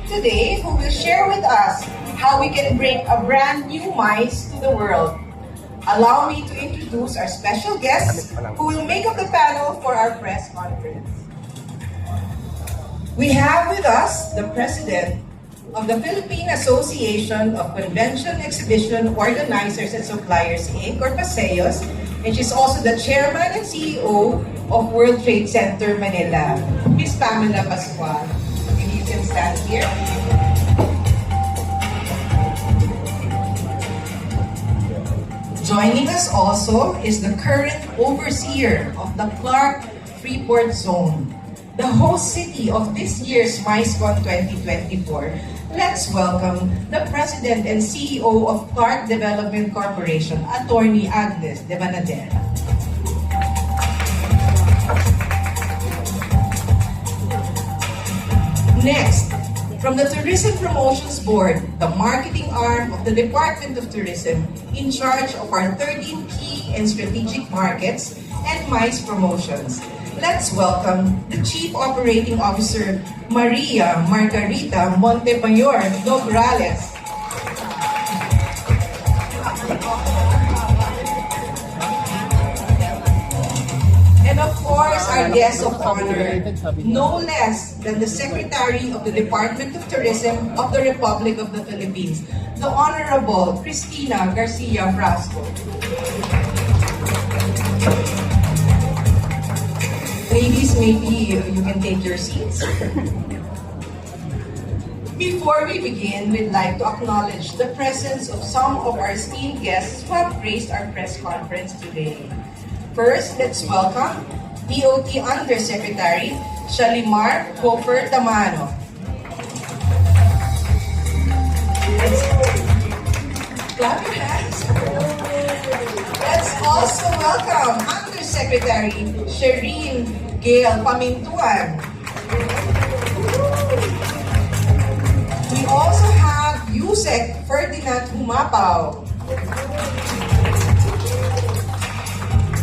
today who will share with us how we can bring a brand new MICE to the world. Allow me to introduce our special guests who will make up the panel for our press conference. We have with us the President of the Philippine Association of Convention Exhibition Organizers and Suppliers, Inc., or PASEOS, and she's also the Chairman and CEO of World Trade Center Manila, Ms. Pamela Pascual. You can stand here. Joining us also is the current overseer of the Clark Freeport Zone, the host city of this year's MICECon 2024. Let's welcome the President and CEO of Clark Development Corporation, Attorney Agnes De Banadera. Next, from the Tourism Promotions Board, the marketing arm of the Department of Tourism, in charge of our 13 key and strategic markets and MICE promotions. Let's welcome the Chief Operating Officer, Maria Margarita Montemayor Nograles. And of course, our guest of honor, no less than the Secretary of the Department of Tourism of the Republic of the Philippines, the Honorable Cristina Garcia Frasco. Ladies, maybe you can take your seats. Before we begin, we'd like to acknowledge the presence of some of our esteemed guests who have graced our press conference today. First, let's welcome DOT Undersecretary Shalimar Hofer Tamano. Clap your hands. Let's also welcome Undersecretary Shereen Gail Pamintuan. We also have Yusek Ferdinand Humapaw.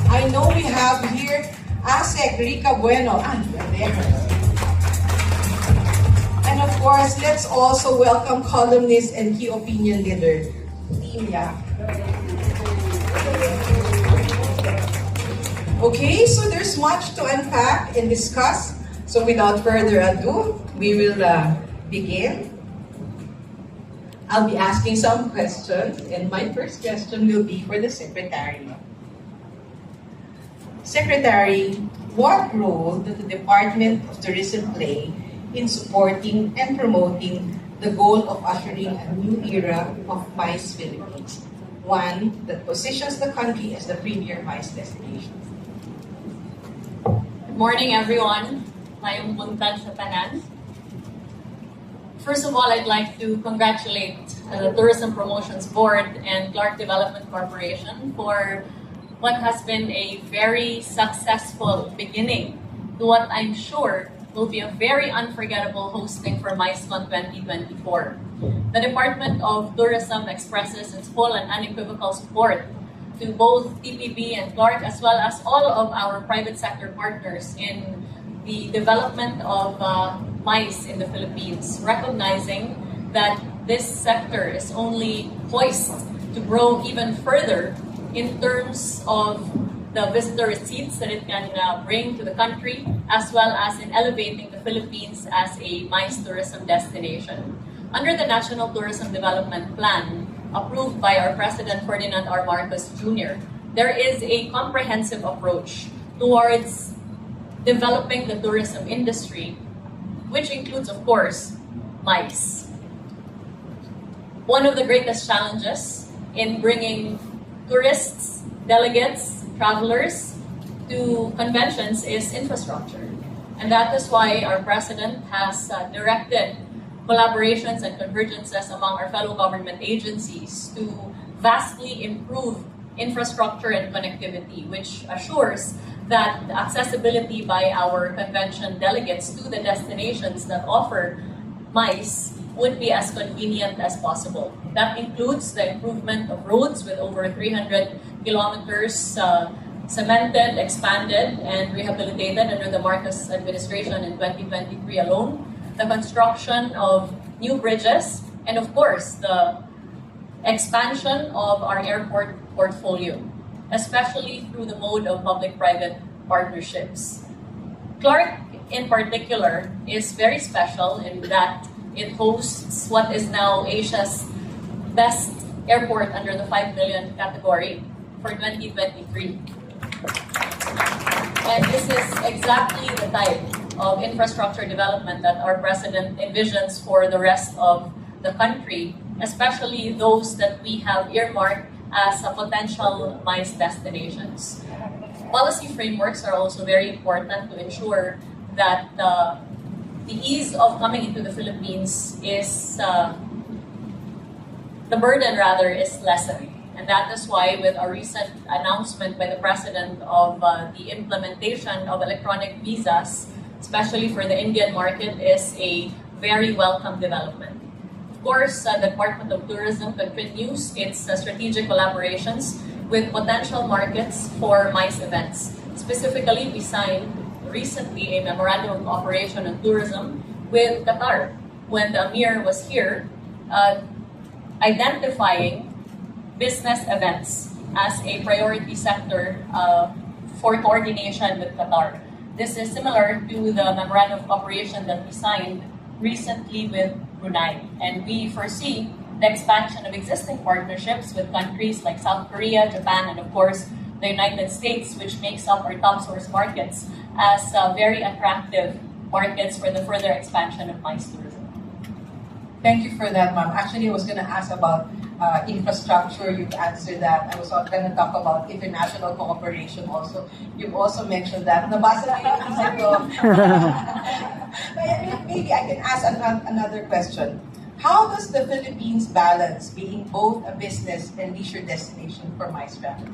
I know we have here Asek Rica Bueno. And of course, let's also welcome columnist and key opinion leader, Team Yap. Okay, so there's much to unpack and discuss. So without further ado, we will begin. I'll be asking some questions, and my first question will be for the Secretary. Secretary, what role does the Department of Tourism play in supporting and promoting the goal of ushering a new era of MICE Philippines, one that positions the country as the premier MICE destination? Good morning, everyone. Mayong buntag sa tanan. First of all, I'd like to congratulate the Tourism Promotions Board and Clark Development Corporation for what has been a very successful beginning to what I'm sure will be a very unforgettable hosting for MICECon 2024. The Department of Tourism expresses its full and unequivocal support to both TPB and Clark, as well as all of our private sector partners in the development of MICE in the Philippines, recognizing that this sector is only poised to grow even further in terms of the visitor receipts that it can bring to the country, as well as in elevating the Philippines as a MICE tourism destination. Under the National Tourism Development Plan, approved by our President Ferdinand R. Marcos Jr., there is a comprehensive approach towards developing the tourism industry, which includes, of course, MICE. One of the greatest challenges in bringing tourists, delegates, travelers to conventions is infrastructure. And that is why our President has directed collaborations and convergences among our fellow government agencies to vastly improve infrastructure and connectivity, which assures that the accessibility by our convention delegates to the destinations that offer MICE would be as convenient as possible. That includes the improvement of roads with over 300 kilometers cemented, expanded, and rehabilitated under the Marcos administration in 2023 alone. The construction of new bridges, and of course, the expansion of our airport portfolio, especially through the mode of public-private partnerships. Clark, in particular, is very special in that it hosts what is now Asia's best airport under the 5 million category for 2023. And this is exactly the type of infrastructure development that our president envisions for the rest of the country, especially those that we have earmarked as a potential MICE destinations. Policy frameworks are also very important to ensure that the ease of coming into the Philippines is, the burden rather, is lessened. And that is why with a recent announcement by the President of the implementation of electronic visas, especially for the Indian market, is a very welcome development. Of course, the Department of Tourism continues its strategic collaborations with potential markets for MICE events. Specifically, we signed recently a memorandum of cooperation on tourism with Qatar when the Amir was here, identifying business events as a priority sector for coordination with Qatar. This is similar to the memorandum of cooperation that we signed recently with Brunei, and we foresee the expansion of existing partnerships with countries like South Korea, Japan, and of course the United States, which makes up our top source markets, as very attractive markets for the further expansion of MICE tourism. Thank you for that, ma'am. Actually, I was going to ask about infrastructure. You've answered that. I was going to talk about international cooperation also. You've also mentioned that. Nabasa ko yung isip ko. Maybe I can ask another question. How does the Philippines balance being both a business and leisure destination for MICE travelers?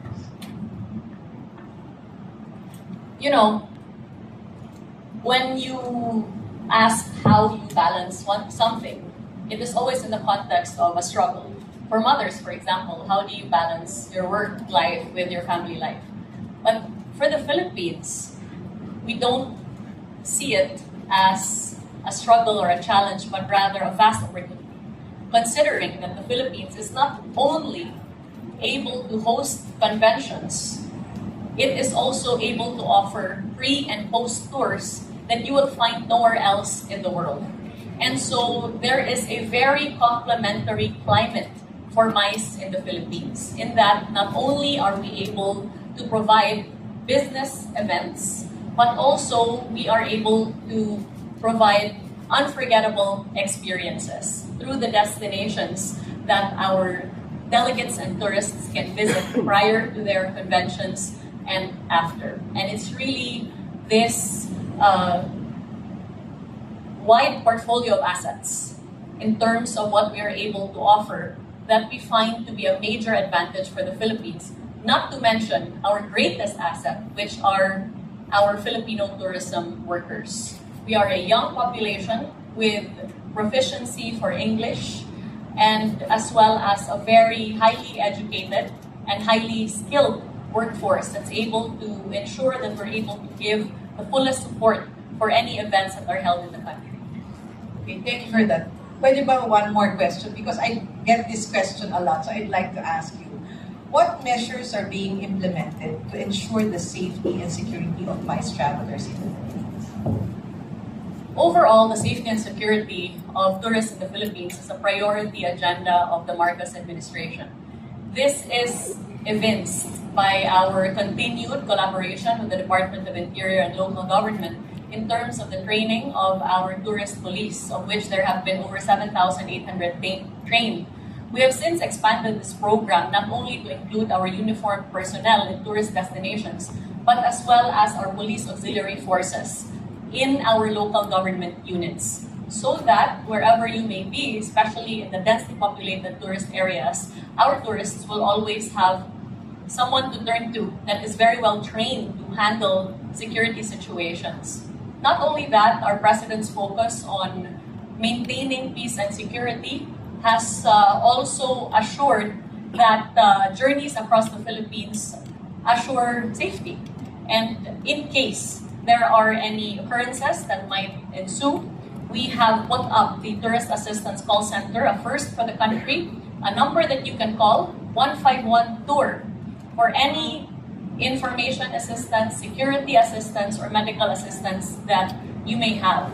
You know, when you ask how you balance something, it is always in the context of a struggle. For mothers, for example, how do you balance your work life with your family life? But for the Philippines, we don't see it as a struggle or a challenge, but rather a vast opportunity. Considering that the Philippines is not only able to host conventions, it is also able to offer pre- and post tours that you will find nowhere else in the world. And so there is a very complementary climate for MICE in the Philippines, in that not only are we able to provide business events, but also we are able to provide unforgettable experiences through the destinations that our delegates and tourists can visit prior to their conventions and after. And it's really this wide portfolio of assets in terms of what we are able to offer that we find to be a major advantage for the Philippines, not to mention our greatest asset, which are our Filipino tourism workers. We are a young population with proficiency for English, and as well as a very highly educated and highly skilled workforce that's able to ensure that we're able to give the fullest support for any events that are held in the country. Okay, thank you for that. Pwede ba one more question? Because I get this question a lot, so I'd like to ask you. What measures are being implemented to ensure the safety and security of MICE travelers in the Philippines? Overall, the safety and security of tourists in the Philippines is a priority agenda of the Marcos administration. This is evinced by our continued collaboration with the Department of Interior and local government in terms of the training of our tourist police, of which there have been over 7,800 trained. We have since expanded this program not only to include our uniformed personnel in tourist destinations, but as well as our police auxiliary forces in our local government units, so that wherever you may be, especially in the densely populated tourist areas, our tourists will always have someone to turn to that is very well trained to handle security situations. Not only that, our President's focus on maintaining peace and security has also assured that journeys across the Philippines assure safety. And in case there are any occurrences that might ensue, we have put up the Tourist Assistance Call Center, a first for the country, a number that you can call 151 Tour for any information assistance, security assistance, or medical assistance that you may have.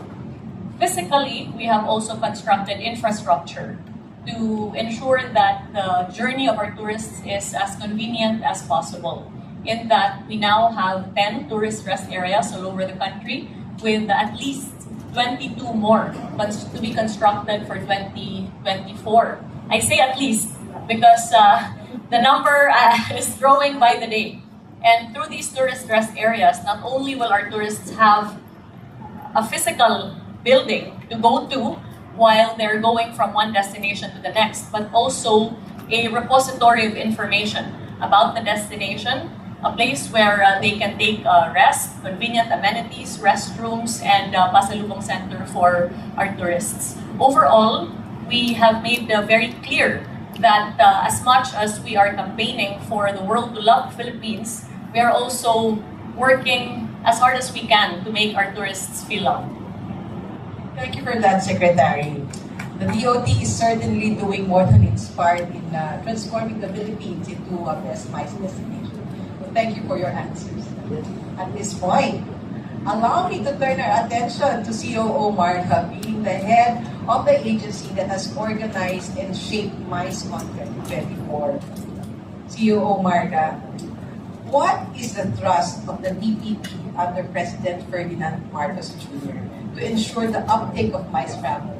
Physically, we have also constructed infrastructure to ensure that the journey of our tourists is as convenient as possible. In that, we now have 10 tourist rest areas all over the country with at least 22 more to be constructed for 2024. I say at least because the number is growing by the day. And through these tourist rest areas, not only will our tourists have a physical building to go to while they're going from one destination to the next, but also a repository of information about the destination, a place where they can take rest, convenient amenities, restrooms, and pasalubong center for our tourists. Overall, we have made very clear that as much as we are campaigning for the world to love Philippines, we are also working as hard as we can to make our tourists feel loved. Thank you for that, Secretary. The DOT is certainly doing more than its part in transforming the Philippines into a best MICE destination. So thank you for your answers. At this point, allow me to turn our attention to COO Marga, being the head of the agency that has organized and shaped MICECon 2024. COO Marga, what is the thrust of the DPP under President Ferdinand Marcos Jr. to ensure the uptake of MICE travel?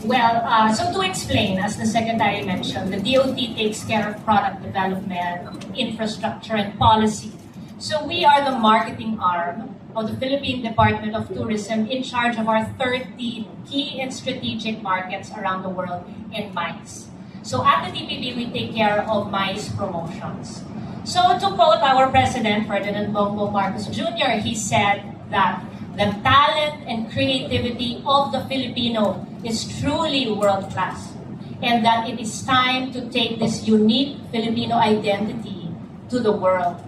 Well, so to explain, as the Secretary mentioned, the DOT takes care of product development, infrastructure, and policy. So we are the marketing arm of the Philippine Department of Tourism in charge of our 30 key and strategic markets around the world in MICE. So at the DPP, we take care of MICE promotions. So to quote our President, Ferdinand Bongbong Marcos Jr., he said that the talent and creativity of the Filipino is truly world-class, and that it is time to take this unique Filipino identity to the world.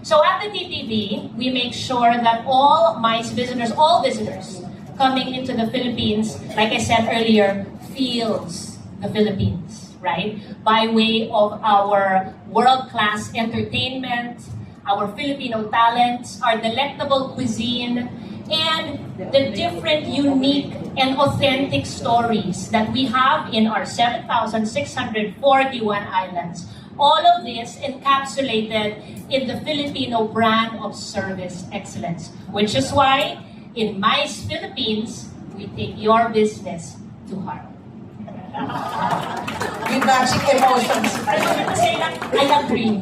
So at the DPP, we make sure that all MICE visitors, all visitors coming into the Philippines, like I said earlier, feels the Philippines, right? By way of our world-class entertainment, our Filipino talents, our delectable cuisine, and the different, unique, and authentic stories that we have in our 7,641 islands. All of this encapsulated in the Filipino brand of service excellence, which is why in MICE Philippines, we take your business to heart. With matching emotions. I agree.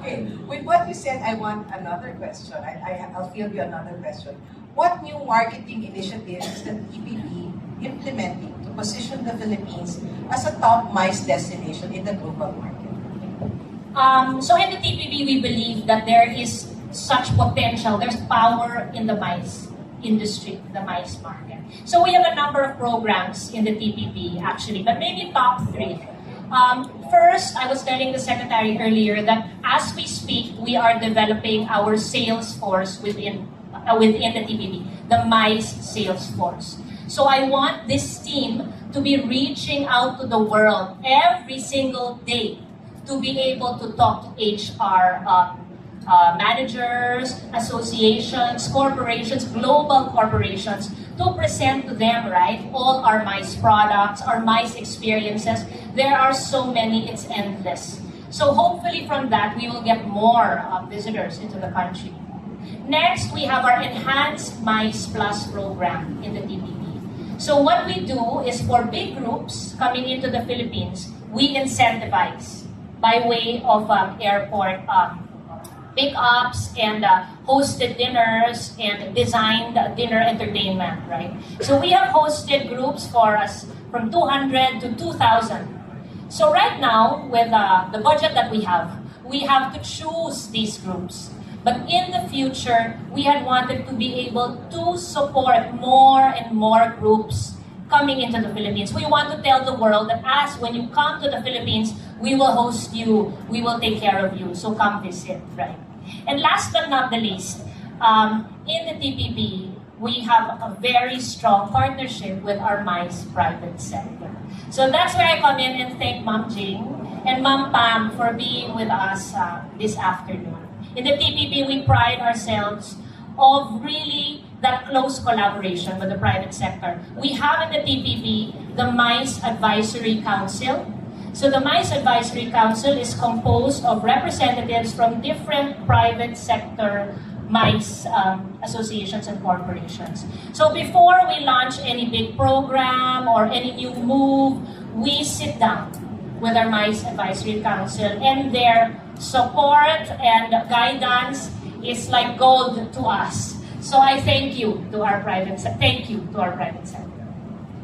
Okay, with what you said, I want another question. I'll field you another question. What new marketing initiatives is the DPP implementing to position the Philippines as a top MICE destination in the global market? So in the TPP, we believe that there is such potential, there's power in the MICE industry, the MICE market. So we have a number of programs in the TPP actually, but maybe top three. First, I was telling the Secretary earlier that as we speak, we are developing our sales force within the TPP, the MICE sales force. So I want this team to be reaching out to the world every single day to be able to talk to HR managers, associations, corporations, global corporations, to present to them, right, all our MICE products, our MICE experiences. There are so many, it's endless. So hopefully from that, we will get more visitors into the country. Next, we have our Enhanced MICE Plus program in the TPP. So what we do is for big groups coming into the Philippines, we incentivize by way of airport pickups and hosted dinners and designed dinner entertainment, right? So we have hosted groups for us from 200 to 2,000. So right now, with the budget that we have to choose these groups. But in the future, we had wanted to be able to support more and more groups coming into the Philippines. We want to tell the world that as when you come to the Philippines, we will host you, we will take care of you, so come visit, right? And last but not the least, In the TPP, we have a very strong partnership with our MICE private sector. So that's where I come in and thank Ma'am Jing and Ma'am Pam for being with us this afternoon. In the TPP, we pride ourselves of really that close collaboration with the private sector. We have in the TPP the MICE Advisory Council. So the MICE Advisory Council is composed of representatives from different private sector MICE associations and corporations. So before we launch any big program or any new move, we sit down with our MICE Advisory Council, and their support and guidance is like gold to us. So I thank you to our private sector.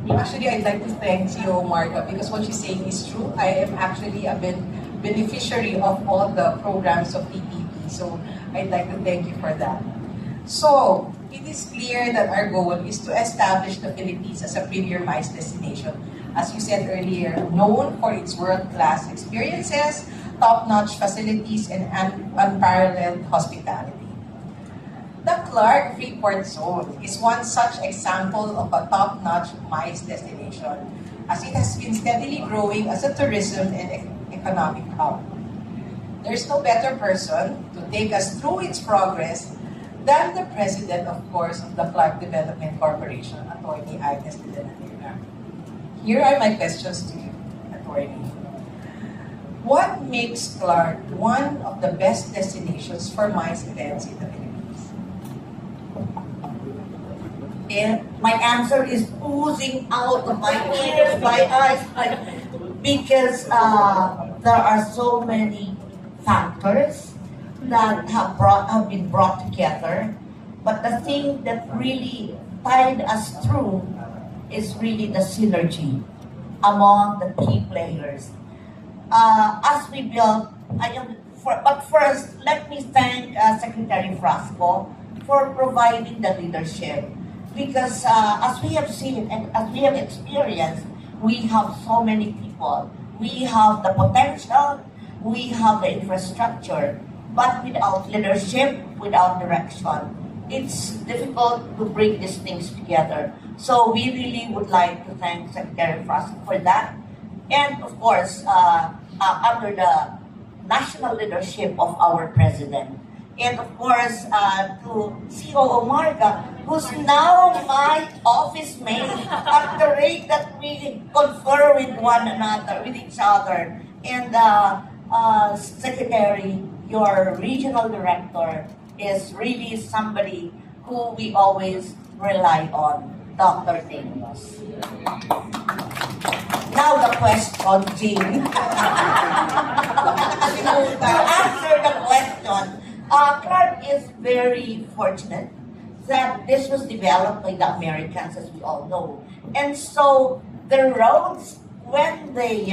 Actually, I'd like to thank CEO Marga because what she's saying is true. I am actually a beneficiary of all the programs of PPP. So I'd like to thank you for that. So it is clear that our goal is to establish the Philippines as a premier MICE destination. As you said earlier, known for its world-class experiences, top-notch facilities, and unparalleled hospitality. The Clark Freeport Zone is one such example of a top-notch MICE destination, as it has been steadily growing as a tourism and economic hub. There's no better person to take us through its progress than the president, of course, of the Clark Development Corporation, Attorney Agnes de la Niebla. Here are my questions to you, Attorney. What makes Clark one of the best destinations for MICE events in the Philippines? And my answer is oozing out of my ears, my eyes, because there are so many factors that have been brought together. But the thing that really tied us through is really the synergy among the key players. As we build, but first, let me thank Secretary Frasco for providing the leadership. Because as we have seen and as we have experienced, we have so many people. We have the potential, we have the infrastructure, but without leadership, without direction, it's difficult to bring these things together. So we really would like to thank Secretary Frasco for that. And of course, under the national leadership of our President. And of course, to COO Marga, who's now my office mate at the rate that we confer with one another, with each other. And Secretary, your regional director is really somebody who we always rely on, Dr. Daniels. Now the question, Jean. To answer the question, Clark is very fortunate that this was developed by the Americans, as we all know. And so the roads, when they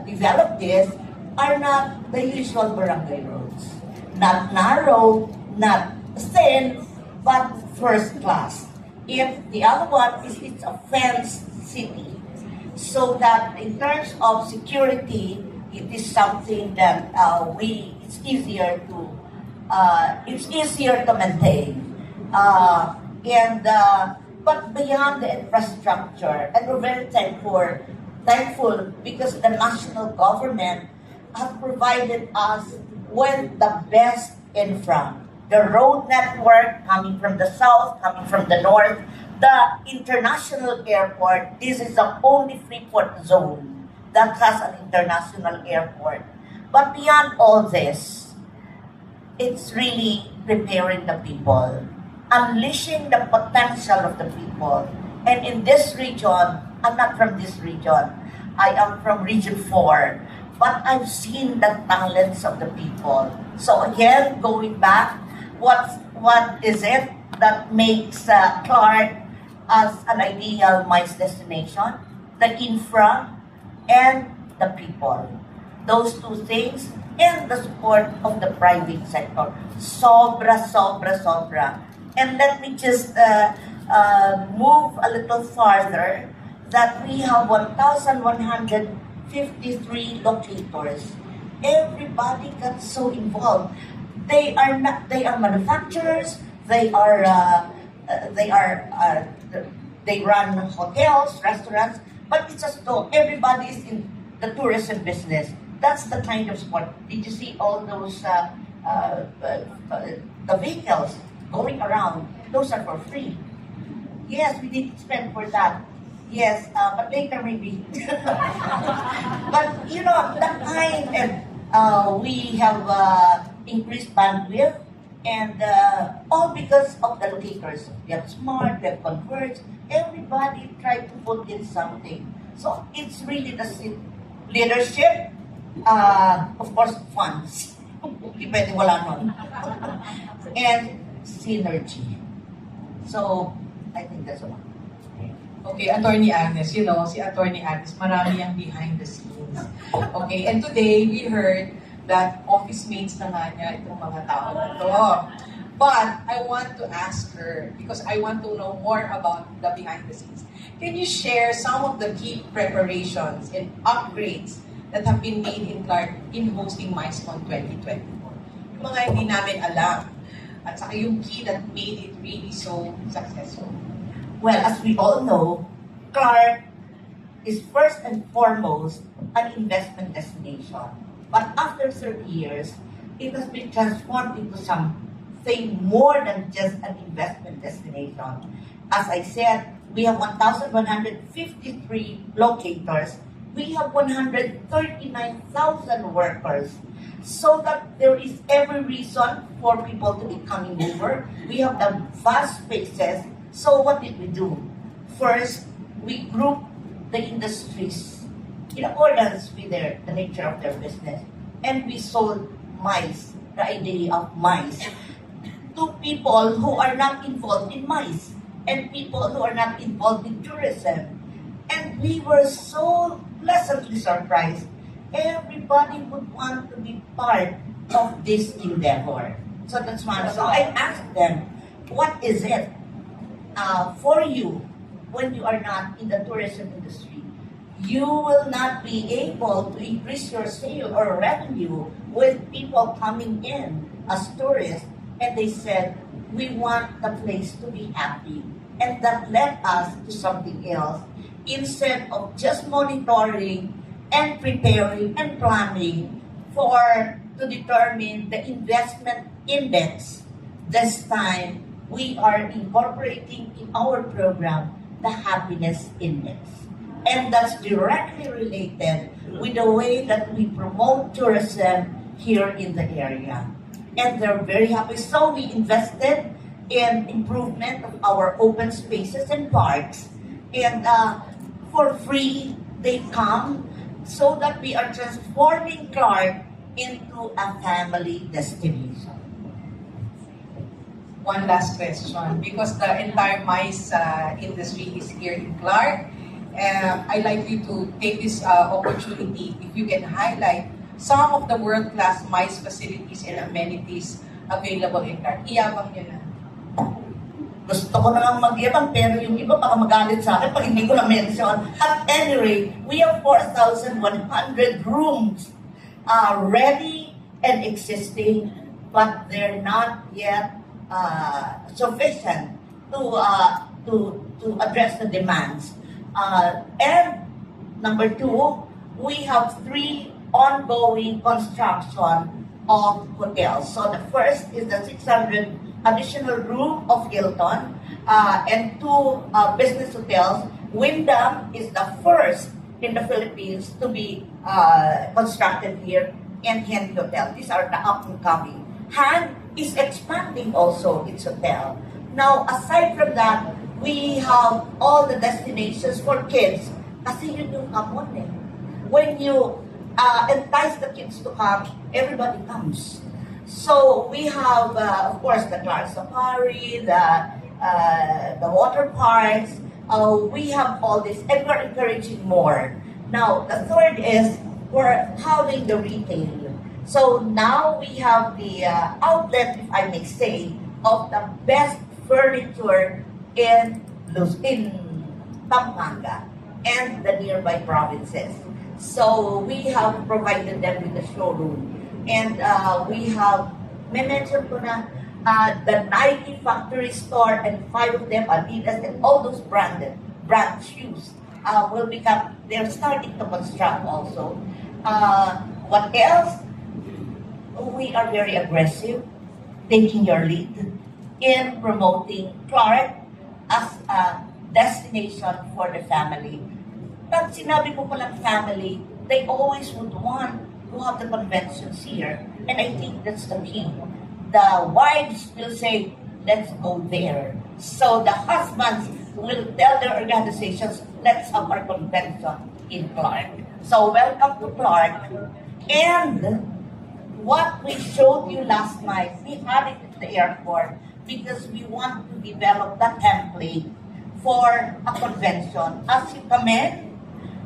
developed this, are not the usual barangay roads. Not narrow, not thin, but first class. If the other one is, it's a fenced city. So that in terms of security, it is something that it's easier to maintain. But beyond the infrastructure, and we're very thankful because the national government has provided us with the best infra. The road network coming from the south, coming from the north, the international airport. This is the only Freeport zone that has an international airport. But beyond all this, it's really preparing the people, unleashing the potential of the people. And in this region, I'm not from this region, I am from Region 4, but I've seen the talents of the people. So again, going back, what is it that makes Clark as an ideal MICE destination? The infra and the people. Those two things, and the support of the private sector. Sobra. And let me just move a little farther, that we have 1,153 locators. Everybody got so involved. They are manufacturers, They are they are they run hotels, restaurants, but it's as though everybody is in the tourism business. That's the kind of sport. Did you see all those the vehicles going around? Those are for free. Yes, we did spend for that. Yes, but later maybe. But you know, that kind of we have increased bandwidth, and all because of the locators. We have Smart, we have Converge. Everybody tried to put in something. So it's really the leadership, of course, funds. Hindi pwede wala nun. And synergy. So, I think that's all. Okay, Attorney Agnes, you know, si Attorney Agnes, marami ang behind the scenes. Okay, and today we heard that office mates na nga niya itong mga tao na to. But I want to ask her, because I want to know more about the behind the scenes. Can you share some of the key preparations and upgrades that have been made in Clark in hosting MICECon 2024? Yung mga hindi namin alam, at saka yung key that made it really so successful. Well, as we all know, Clark is first and foremost an investment destination. But after 30 years, it has been transformed into something more than just an investment destination. As I said, we have 1,153 locators. We have 139,000 workers. So that there is every reason for people to be coming over. We have the vast spaces. So what did we do? First, we grouped the industries in accordance with the nature of their business. And we sold MICE, the idea of MICE, to people who are not involved in MICE and people who are not involved in tourism. And we were so pleasantly surprised. Everybody would want to be part of this endeavor. So that's one. So I asked them, what is it for you when you are not in the tourism industry? You will not be able to increase your sale or revenue with people coming in as tourists. And they said, we want the place to be happy. And that led us to something else. Instead of just monitoring and preparing and planning to determine the investment index, this time we are incorporating in our program the happiness index. And that's directly related with the way that we promote tourism here in the area. And they're very happy. So we invested in improvement of our open spaces and parks. And for free, they come so that we are transforming Clark into a family destination. One last question, because the entire MICE industry is here in Clark. I'd like you to take this opportunity, if you can highlight some of the world-class MICE facilities and amenities available in Clark. Iyabang nyo na. Gusto ko na lang magyabang, pero yung iba baka magalit sa akin pag hindi ko na-mention. At any rate, we have 4,100 rooms ready and existing, but they're not yet sufficient to address the demands. And number two, we have 3 ongoing construction of hotels. So the first is the 600 additional room of Hilton and 2 business hotels. Wyndham is the first in the Philippines to be constructed here, and Henry Hotel. These are the up and coming. Han is expanding also its hotel. Now, aside from that, we have all the destinations for kids. Kasi yun yung common eh. When you entice the kids to come, everybody comes. So we have, of course, the Clark Safari, the water parks. We have all this, and we're encouraging more. Now, the third is we're having the retail. So now we have the outlet, if I may say, of the best furniture in Pampanga and the nearby provinces. So we have provided them with a showroom. And we have, may mention ko na, the Nike factory store, and 5 of them, Adidas, and all those brand shoes will become, they're starting to construct also. What else? We are very aggressive, taking your lead in promoting Clark as a destination for the family. Pag sinabi ko palang family, they always would want to have the conventions here. And I think that's the key. The wives will say, let's go there. So the husbands will tell their organizations, let's have our convention in Clark. So welcome to Clark. And what we showed you last night, we had it at the airport because we want to develop the template for a convention. As you come in,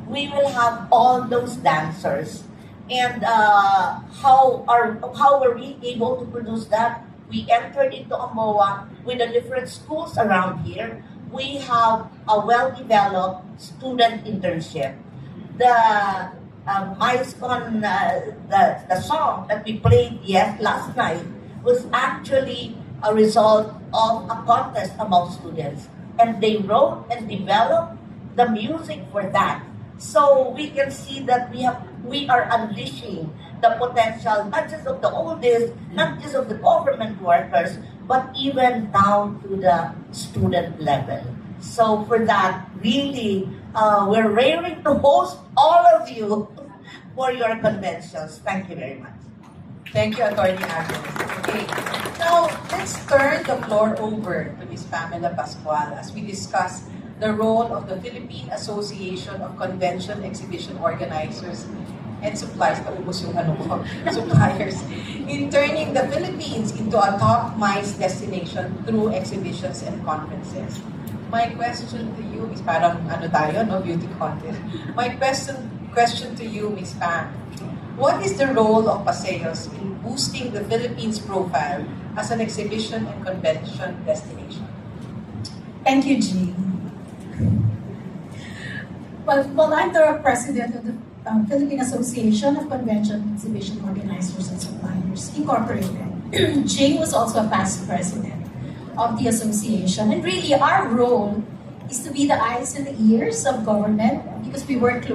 we will have all those dancers. And how were we able to produce that? We entered into AMOA with the different schools around here. We have a well-developed student internship. The MyScon, the song that we played last night was actually a result of a contest among students. And they wrote and developed the music for that. So we can see that we are unleashing the potential, not just of the oldest, not just of the government workers, but even down to the student level. So for that, really, we're raring to host all of you for your conventions. Thank you very much. Thank you, Attorney Agnes. Okay, now let's turn the floor over to Ms. Pamela Pascual as we discuss the role of the Philippine Association of Convention Exhibition Organizers and Suppliers, suppliers, in turning the Philippines into a top MICE destination through exhibitions and conferences. My question to you is parang beauty contest. My question to you, Ms. Pam, what is the role of Paseos in boosting the Philippines' profile as an exhibition and convention destination? Thank you, Jean. Well, I'm the president of the Philippine Association of Convention Exhibition Organizers and Suppliers, Incorporated. Jane was also a past president of the association. And really, our role is to be the eyes and the ears of government because we want to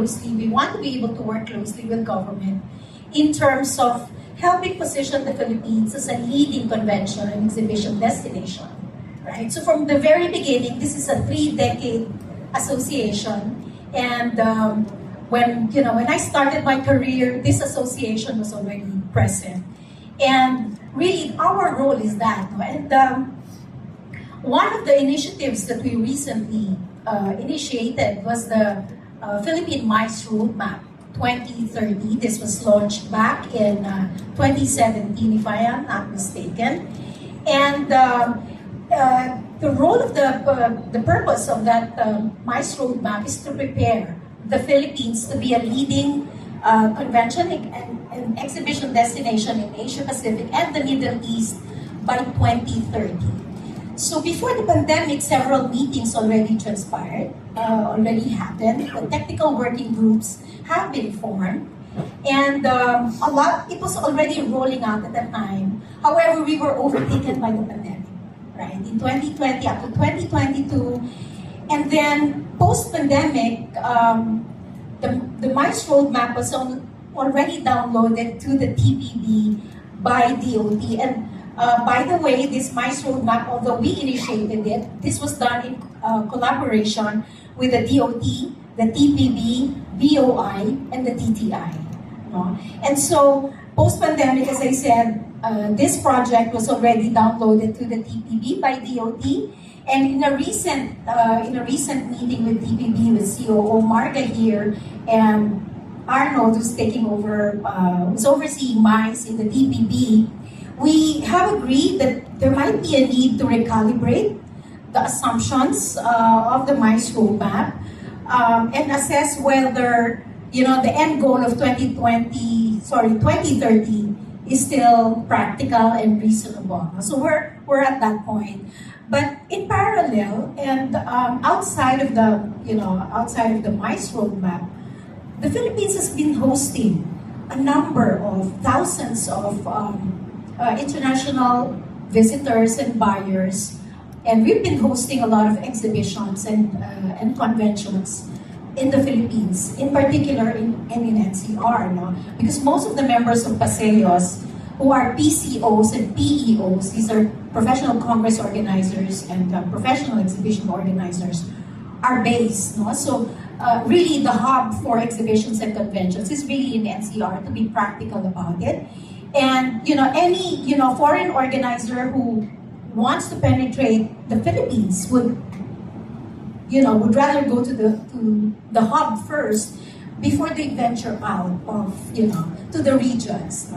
be able to work closely with government in terms of helping position the Philippines as a leading convention and exhibition destination. Right? So from the very beginning, this is a 3-decade association. And when I started my career, this association was already present. And really, our role is that. No? And one of the initiatives that we recently initiated was the Philippine MICE Roadmap 2030. This was launched back in 2017, if I am not mistaken. And the role of the purpose of that MICE Roadmap is to prepare the Philippines to be a leading convention and exhibition destination in Asia Pacific and the Middle East by 2030. So before the pandemic, several meetings already transpired, already happened. The technical working groups have been formed, and it was already rolling out at that time. However, we were overtaken by the pandemic, right? In 2020 up to 2022, and then post-pandemic, the MICE roadmap was already downloaded to the TPB by DOT. And by the way, this MICE roadmap, although we initiated it, this was done in collaboration with the DOT, the TPB, BOI, and the TTI. No? And so, post-pandemic, as I said, this project was already downloaded to the TPB by DOT. And in a recent meeting with TPB, with COO Marga here, and Arnold, who's taking over, who's overseeing MICE in the TPB, we have agreed that there might be a need to recalibrate the assumptions of the MICE roadmap and assess whether the end goal of 2030 is still practical and reasonable. So we're at that point. But in parallel and outside of the MICE roadmap, the Philippines has been hosting a number of thousands of international visitors and buyers. And we've been hosting a lot of exhibitions and conventions in the Philippines, in particular in NCR, no? Because most of the members of Paseos who are PCOs and PEOs, these are professional congress organizers and professional exhibition organizers, are based, no? So really the hub for exhibitions and conventions is really in NCR, to be practical about it. And any foreign organizer who wants to penetrate the Philippines would rather go to the hub first before they venture out of to the regions.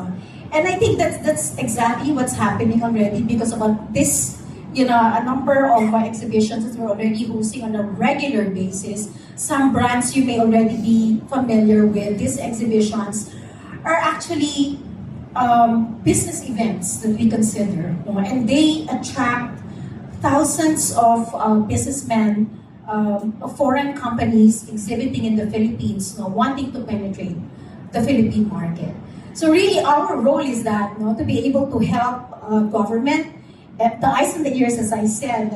And I think that's exactly what's happening already because of this a number of exhibitions that we're already hosting on a regular basis. Some brands you may already be familiar with. These exhibitions are actually business events that we consider, and they attract thousands of businessmen, foreign companies exhibiting in the Philippines, wanting to penetrate the Philippine market. So really, our role is that to be able to help government. The eyes and the ears, as I said,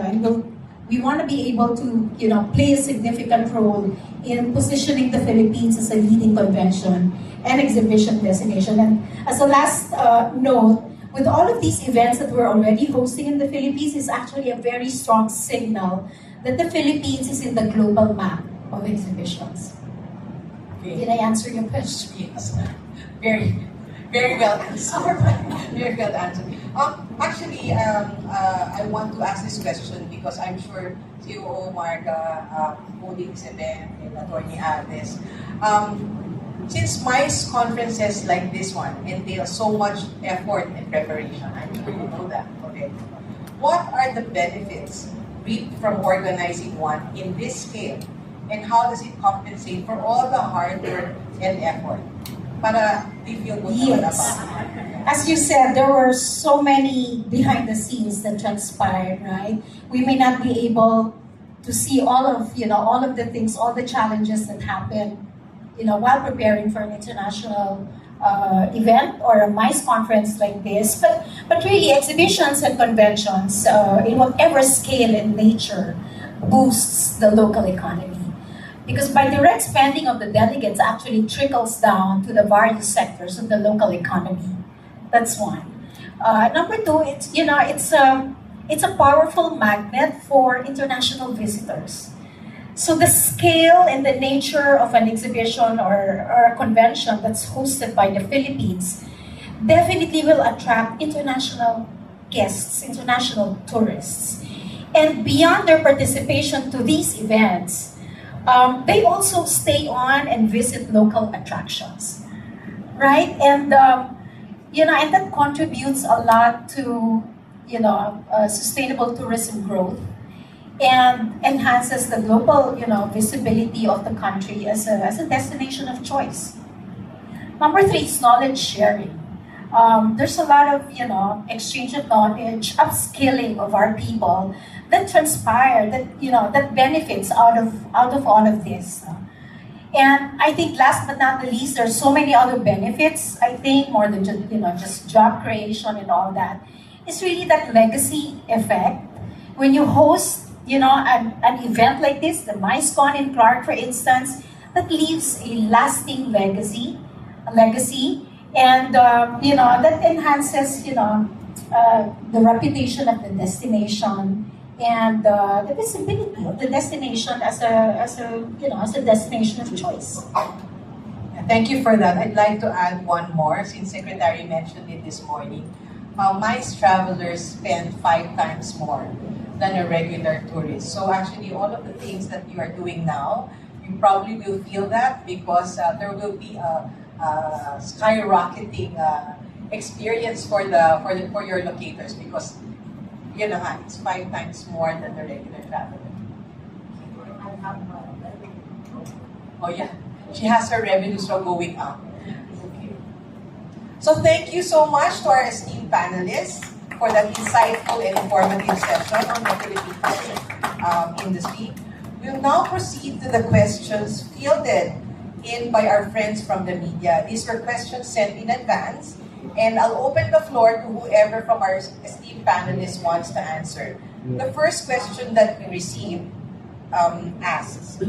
we want to be able to play a significant role in positioning the Philippines as a leading convention and exhibition destination. And as a last note, with all of these events that we're already hosting in the Philippines, is actually a very strong signal that the Philippines is in the global map of exhibitions. Okay. Did I answer your question? Yes. Very, very well answered. Very well answered. Actually, I want to ask this question because I'm sure COO Marga, holding this event, and Attorney Alice, since MICE conferences like this one entail so much effort and preparation, I'm sure you know that already. What are the benefits reaped from organizing one in this scale, and how does it compensate for all the hard work and effort? Para they feel good Yes. about it. As you said, there were so many behind the scenes that transpired, right? We may not be able to see all of the things, all the challenges that happen, while preparing for an international event or a MICE conference like this. But really, exhibitions and conventions, in whatever scale and nature, boosts the local economy. Because by direct spending of the delegates actually trickles down to the various sectors of the local economy. That's one. Number two, it's a powerful magnet for international visitors. So the scale and the nature of an exhibition or a convention that's hosted by the Philippines definitely will attract international guests, international tourists. And beyond their participation to these events, they also stay on and visit local attractions, right? And and that contributes a lot to sustainable tourism growth and enhances the global visibility of the country as a destination of choice. Number three is knowledge sharing. There's a lot of exchange of knowledge, upskilling of our people that transpire, that benefits out of all of this. And I think last but not the least, there's so many other benefits. I think more than just job creation and all that. It's really that legacy effect. When you host an event like this, the MICECon in Clark, for instance, that leaves a lasting legacy, and that enhances the reputation of the destination and the visibility of the destination as a destination of choice. Thank you for that. I'd like to add one more, since Secretary mentioned it this morning. MICE travelers spend 5 times more than a regular tourist. So actually, all of the things that you are doing now, you probably will feel that because there will be a skyrocketing experience for your locators because it's 5 times more than the regular traveler. Oh yeah, she has her revenues are going up. Okay. So thank you so much to our esteemed panelists for that insightful and informative session on the Philippine fashion industry. We'll now proceed to the questions fielded in by our friends from the media. These were questions sent in advance And I'll open the floor to whoever from our esteemed panelists wants to answer. The first question that we received asks,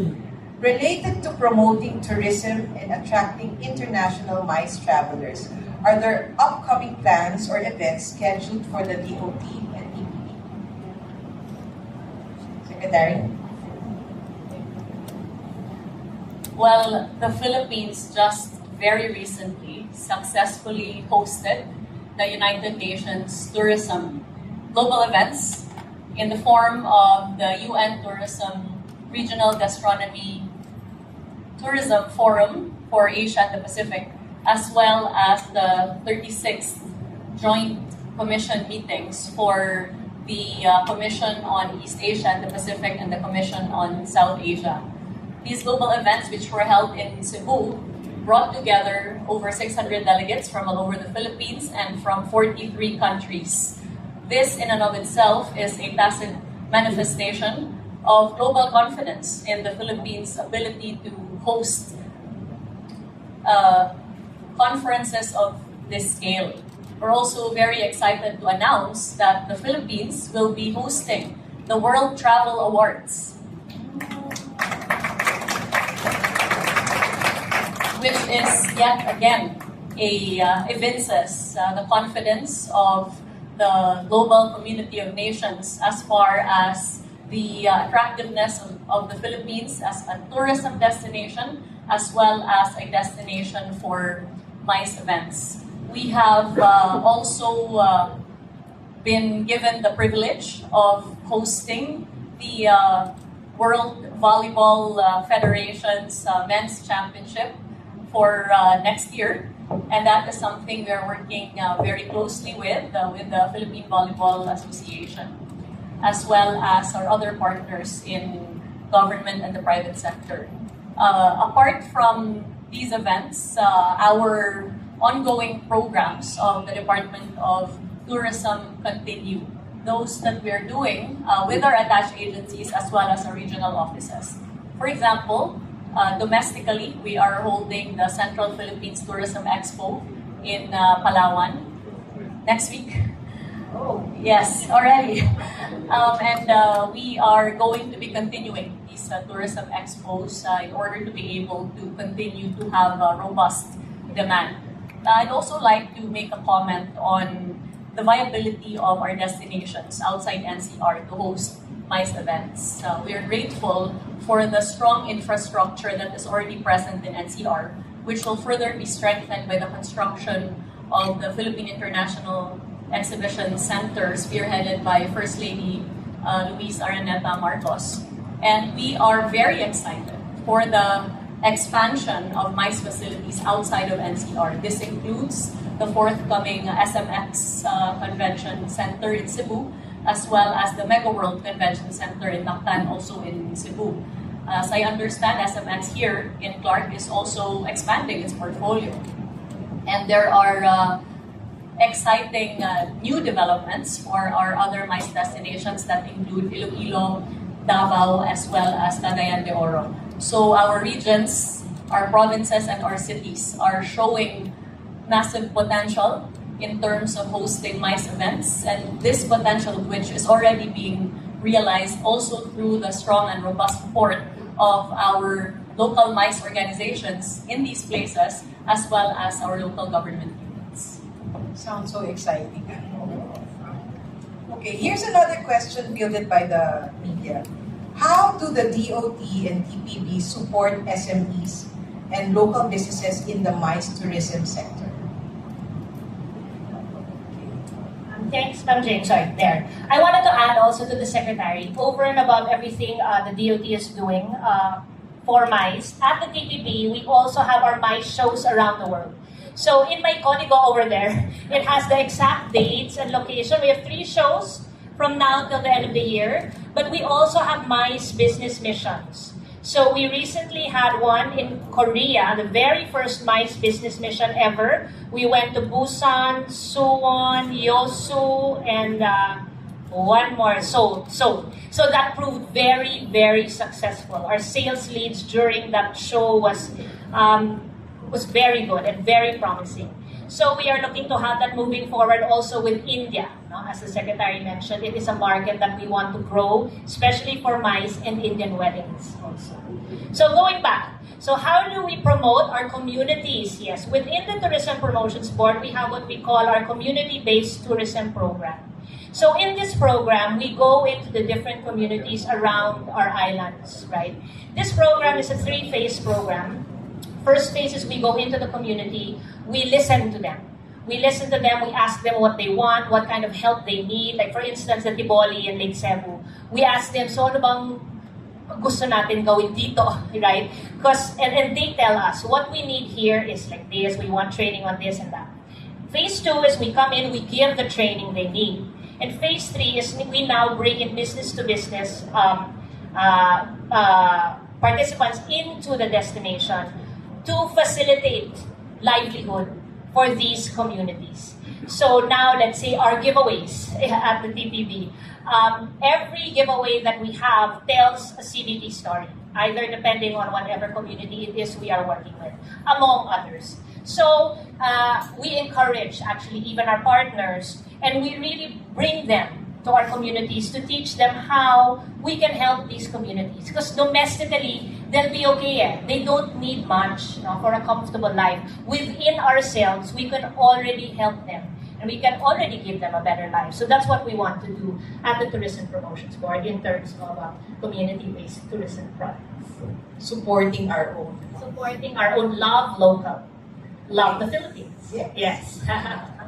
related to promoting tourism and attracting international MICE travelers, are there upcoming plans or events scheduled for the DOT and TPP? Secretary? Well, the Philippines just very recently successfully hosted the United Nations Tourism Global Events in the form of the UN Tourism Regional Gastronomy Tourism Forum for Asia and the Pacific, as well as the 36th Joint Commission meetings for the Commission on East Asia and the Pacific and the Commission on South Asia. These global events, which were held in Cebu, brought together over 600 delegates from all over the Philippines and from 43 countries. This in and of itself is a tacit manifestation of global confidence in the Philippines' ability to host conferences of this scale. We're also very excited to announce that the Philippines will be hosting the World Travel Awards, which is yet again evinces the confidence of the global community of nations as far as the attractiveness of the Philippines as a tourism destination, as well as a destination for MICE events. We have also been given the privilege of hosting the World Volleyball Federation's Men's Championship for next year. And that is something we're working very closely with the Philippine Volleyball Association, as well as our other partners in government and the private sector. Apart from these events, our ongoing programs of the Department of Tourism continue. Those that we're doing with our attached agencies as well as our regional offices. For example, domestically, we are holding the Central Philippines Tourism Expo in Palawan next week. Oh, yes, already. And we are going to be continuing these tourism expos in order to be able to continue to have a robust demand. I'd also like to make a comment on the viability of our destinations outside NCR to host MICE events. We are grateful for the strong infrastructure that is already present in NCR, which will further be strengthened by the construction of the Philippine International Exhibition Center, spearheaded by First Lady Luis Araneta Marcos. And we are very excited for the expansion of MICE facilities outside of NCR. This includes the forthcoming SMX Convention Center in Cebu, as well as the Mega World Convention Center in Mactan, also in Cebu. As I understand, SMX here in Clark is also expanding its portfolio. And there are exciting new developments for our other MICE destinations that include Iloilo, Davao, as well as Cagayan de Oro. So our regions, our provinces, and our cities are showing massive potential in terms of hosting MICE events, and this potential of which is already being realized also through the strong and robust support of our local MICE organizations in these places, as well as our local government units. Sounds so exciting. Okay, here's another question fielded by the media. How do the DOT and TPB support SMEs and local businesses in the MICE tourism sector? Thanks, Ma'am Jane. Sorry, there. I wanted to add also to the Secretary, over and above everything the DOT is doing for MICE, at the TPB, we also have our MICE shows around the world. So in my Conigo over there, it has the exact dates and location. We have 3 shows from now till the end of the year, but we also have MICE business missions. So we recently had one in Korea, the very first MICE business mission ever. We went to Busan, Suwon, Yosu, and one more, Seoul. So that proved very, very successful. Our sales leads during that show was very good and very promising. So we are looking to have that moving forward also with India. No? As the Secretary mentioned, it is a market that we want to grow, especially for MICE and Indian weddings also. So going back, so how do we promote our communities? Yes, within the Tourism Promotions Board, we have what we call our community-based tourism program. So in this program, we go into the different communities around our islands, right? This program is a 3-phase program. First phase is we go into the community, we listen to them. We listen to them, we ask them what they want, what kind of help they need. Like for instance, at Tiboli and Lake Cebu, we ask them, so ano bang gusto natin gawin dito, right? Because and they tell us what we need here is like this, we want training on this and that. Phase 2 is we come in, we give the training they need. And phase 3 is we now bring in business to business participants into the destination to facilitate livelihood for these communities. So now let's say our giveaways at the TPB. Every giveaway that we have tells a CBT story, either depending on whatever community it is we are working with, among others. So we encourage actually even our partners, and we really bring them to our communities to teach them how we can help these communities. Because domestically, they'll be okay. They don't need much for a comfortable life. Within ourselves, we can already help them. And we can already give them a better life. So that's what we want to do at the Tourism Promotions Board in terms of community-based tourism products. Supporting our own. Supporting our own love local. Love the Philippines. Yes. Yes.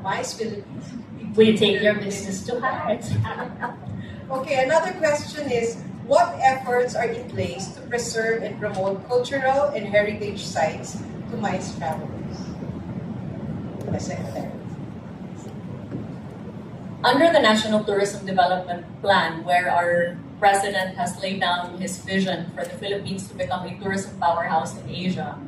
MICE Philippines. We take your business to heart. Okay, another question is, what efforts are in place to preserve and promote cultural and heritage sites to MICE travelers? The Secretary. Under the National Tourism Development Plan, where our President has laid down his vision for the Philippines to become a tourism powerhouse in Asia,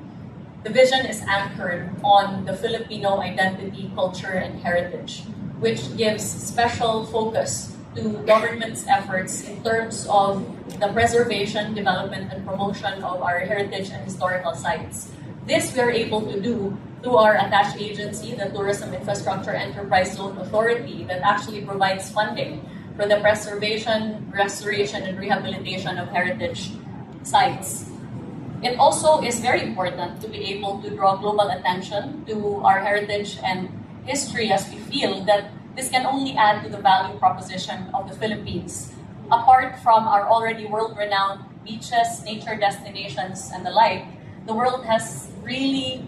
the vision is anchored on the Filipino identity, culture, and heritage, which gives special focus to government's efforts in terms of the preservation, development, and promotion of our heritage and historical sites. This we are able to do through our attached agency, the Tourism Infrastructure Enterprise Zone Authority, that actually provides funding for the preservation, restoration, and rehabilitation of heritage sites. It also is very important to be able to draw global attention to our heritage and history, as we feel that this can only add to the value proposition of the Philippines. Apart from our already world-renowned beaches, nature destinations, and the like, the world has really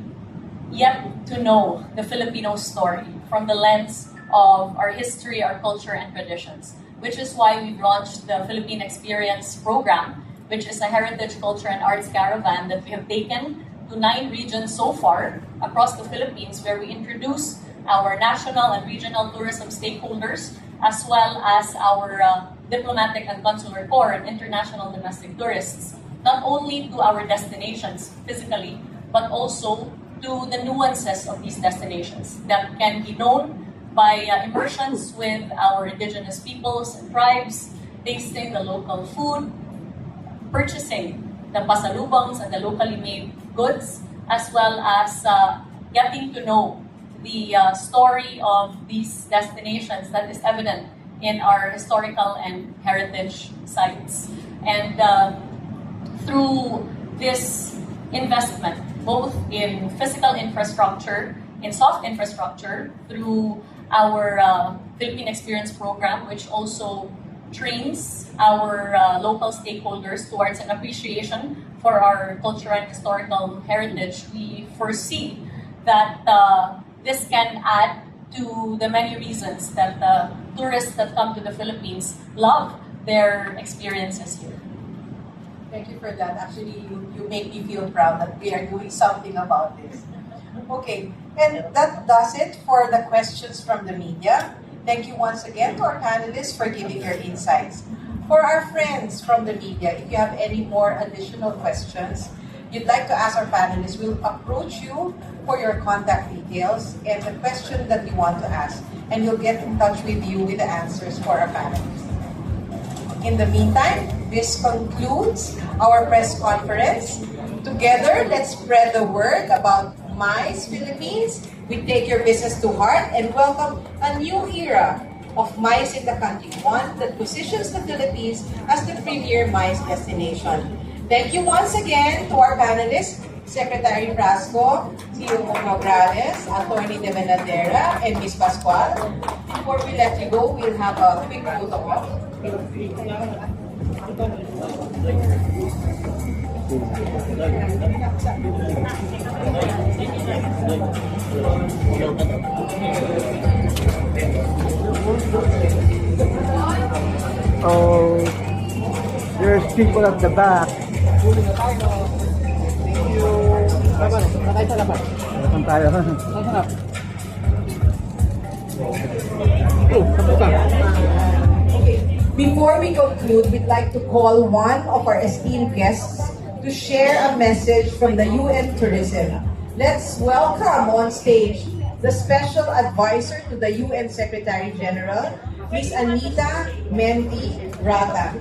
yet to know the Filipino story from the lens of our history, our culture, and traditions, which is why we've launched the Philippine Experience Program, which is a heritage, culture, and arts caravan that we have taken to 9 regions so far across the Philippines, where we introduce our national and regional tourism stakeholders, as well as our diplomatic and consular corps and international domestic tourists, not only to our destinations physically, but also to the nuances of these destinations that can be known by immersions with our indigenous peoples and tribes, tasting the local food, purchasing the pasalubongs and the locally made goods, as well as getting to know the story of these destinations that is evident in our historical and heritage sites. And through this investment, both in physical infrastructure, in soft infrastructure, through our Philippine Experience Program, which also trains our local stakeholders towards an appreciation for our cultural and historical heritage, we foresee that this can add to the many reasons that the tourists that come to the Philippines love their experiences here. Thank you for that. Actually, you make me feel proud that we are doing something about this. Okay, and that does it for the questions from the media. Thank you once again to our panelists for giving your insights. For our friends from the media, if you have any more additional questions you'd like to ask our panelists, we'll approach you for your contact details and the question that you want to ask, and we'll get in touch with you with the answers for our panelists. In the meantime, this concludes our press conference. Together, let's spread the word about MICE Philippines We take your business to heart and welcome a new era of MICE in the country, one that positions the Philippines as the premier MICE destination. Thank you once again to our panelists, Secretary Frasco, CEO Nograles, Attorney De Venadera, and Ms. Pascual. Before we let you go, we'll have a quick protocol. Oh, there's people at the back. Harapan tayo. Before we conclude, we'd like to call one of our esteemed guests to share a message from the UN Tourism. Let's welcome on stage the Special Advisor to the UN Secretary General, Ms. Anita Menti Rata.